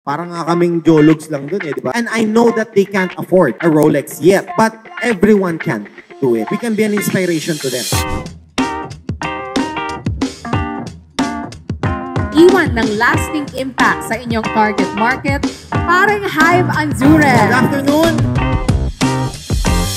Parang nga kaming jologs lang dun eh, di ba? And I know that they can't afford a Rolex yet, but everyone can do it. We can be an inspiration to them. Iwan ng lasting impact sa inyong target market, parang Hive Anzure. Good afternoon!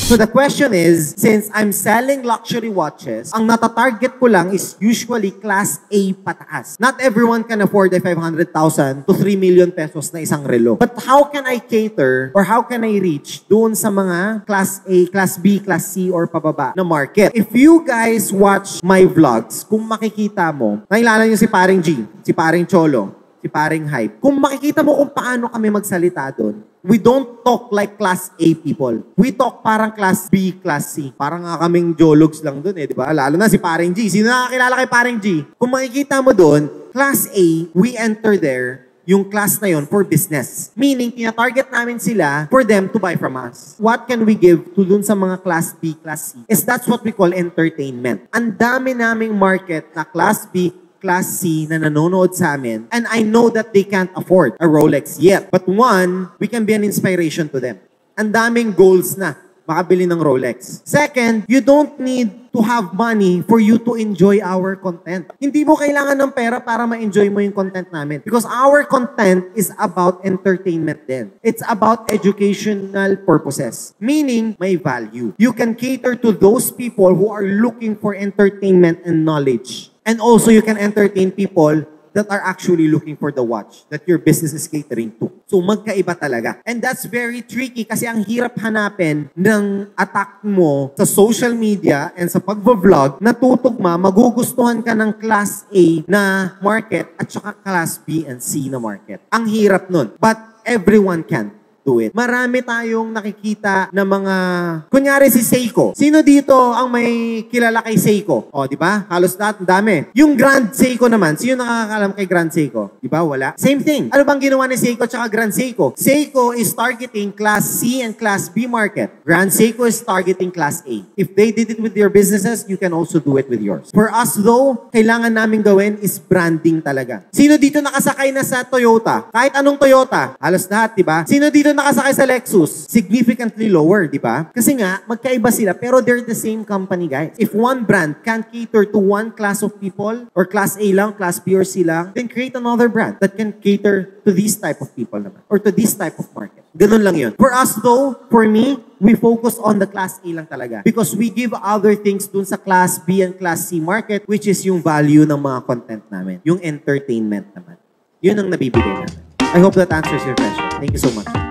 So the question is, since I'm selling luxury watches, ang natatarget ko lang is usually class A pataas. Not everyone can afford a 500,000 to 3 million pesos na isang relo. But how can I cater or how can I reach doon sa mga class A, class B, class C or pababa na market? If you guys watch my vlogs, kung makikita mo, nakilala niyo si Paring G, si Paring Cholo, si Paring Hype. Kung makikita mo kung paano kami magsalita doon, we don't talk like class A people. We talk parang class B, class C. Parang nga kaming jologs lang doon eh, di ba? Lalo na si Paring G. Sino nakakilala kay Paring G? Kung makikita mo doon, class A, we enter there, yung class na yon for business. Meaning, tina-target namin sila for them to buy from us. What can we give to dun sa mga class B, class C? Is that's what we call entertainment. Ang dami naming market na class B, class C na nanonood sa amin, and I know that they can't afford a Rolex yet. But one, we can be an inspiration to them. Ang daming goals na makabili ng Rolex. Second, you don't need to have money for you to enjoy our content. Hindi mo kailangan ng pera para ma-enjoy mo yung content namin. Because our content is about entertainment din. It's about educational purposes. Meaning, may value. You can cater to those people who are looking for entertainment and knowledge. And also, you can entertain people that are actually looking for the watch that your business is catering to. So, magkaiba talaga. And that's very tricky kasi ang hirap hanapin ng attack mo sa social media and sa pag-vlog na tutugma, magugustuhan ka ng class A na market at saka class B and C na market. Ang hirap nun. But everyone can do it. Marami tayong nakikita na mga, kunyari si Seiko. Sino dito ang may kilala kay Seiko? O, di ba? Halos lahat, dami. Yung Grand Seiko naman, sino nakakalam kay Grand Seiko? Di ba? Wala. Same thing. Ano bang ginawa ni Seiko tsaka Grand Seiko? Seiko is targeting class C and class B market. Grand Seiko is targeting class A. If they did it with their businesses, you can also do it with yours. For us though, kailangan namin gawin is branding talaga. Sino dito nakasakay na sa Toyota? Kahit anong Toyota, halos lahat, di ba? Sino dito nakasakay sa Lexus? Significantly lower, di ba? Kasi nga, magkaiba sila, pero they're the same company, guys. If one brand can cater to one class of people, or class A lang, class B or C lang, then create another brand that can cater to this type of people naman, or to this type of market. Ganun lang yun. For us though, for me, we focus on the class A lang talaga. Because we give other things dun sa class B and class C market, which is yung value ng mga content namin. Yung entertainment naman. Yun ang nabibigay namin. I hope that answers your question. Thank you so much.